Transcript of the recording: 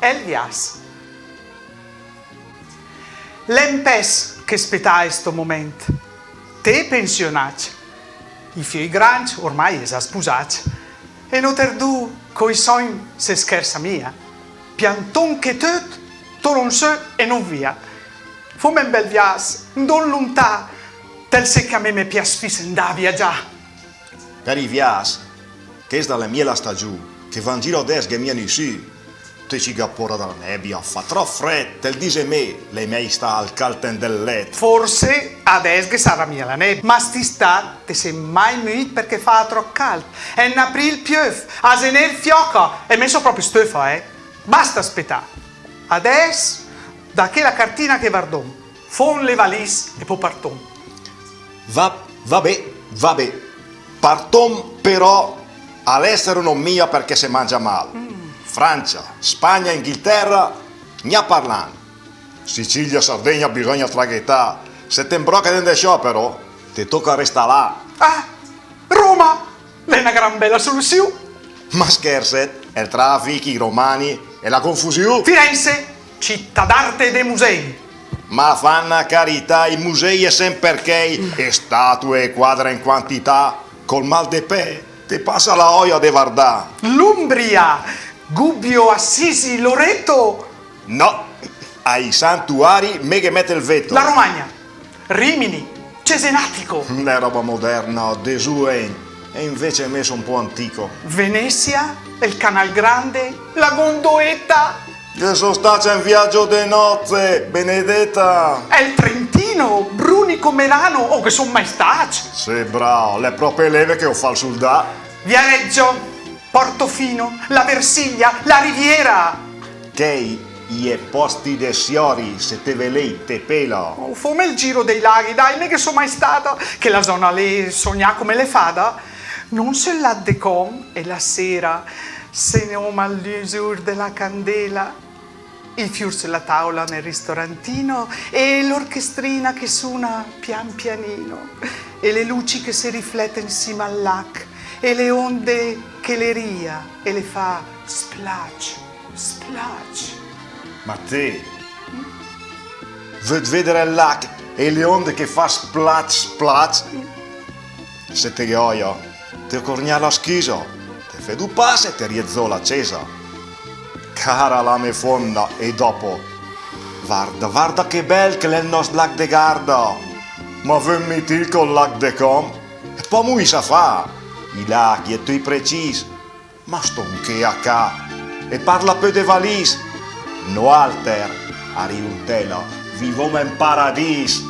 Elvias. L'empes che spettai sto momento. Te pensionat. I fioi grandi ormai è sposat. E non terdu coi sogni se scherza mia. Pianton che tot, non se e non via. Fum un bel vias, non lontà, tel se che a me mi piace andare a viaggiare. Per i vias, che è dalla mia stagione, che van giro des che mi hanno su, te ci gappora dalla nebbia, fa troppo freddo, tel dice me, lei mai sta al calten del letto. Forse adesso che sarà mia la neve, ma sti sta te sei mai muit perché fa troppo caldo. E in aprile piove, a zener fioca e messo proprio stufa, Basta aspettare. Adesso, da che la cartina che vardon, fon le valise e poi parton. Vabbè. Parton però all'estero non mia perché si mangia male. Francia, Spagna, Inghilterra, ne parlando. Sicilia, Sardegna bisogna traghettare. Se te imbrocca dentro il sciopero, ti tocca restare là. Ah, Roma! È una gran bella soluzione. Ma scherzet, il traffico, i romani e la confusione. Firenze, città d'arte e dei musei. Ma fanno carità, i musei è sempre perché e statue e quadre in quantità, col mal de pe, ti passa la oia de vardà. L'Umbria, Gubbio, Assisi, Loreto. No, ai santuari me che mette il veto. La Romagna, Rimini, Cesenatico. La roba moderna, desuen, e invece me sono un po' antico. Venezia, il Canal Grande, la Gondoletta. Che sono stato in viaggio de nozze, benedetta. E il Trentino, Brunico, Merano, oh che sono mai stati. Sei bravo, le proprie leve che ho fatto sul da. Viareggio, Portofino, la Versiglia, la Riviera. Che i posti de siori, se te ve lei te pela. Oh, fammi il giro dei laghi, dai, me che sono mai stata, che la zona lì sogna come le fada. Non se la decom e la sera se ne oma all'usur della candela. Il fior sulla tavola nel ristorantino e l'orchestrina che suona pian pianino e le luci che si riflettono insieme al lac e le onde che le ria e le fa splash, splash. Ma te, vuoi vedere il lac e le onde che fa splash, splash? Se te gioia, te corgna la schiso, te fai due passi e te riezzo l'accesa. Cara la me fonda e dopo, guarda che bel che è il nostro lac de Garda. Ma vemmi til col lac de Com e poi mu sa fa, i laghi e tu i precisi, ma sto che a ca e parla più de valis. No alter, a riuntela, vivom in paradis.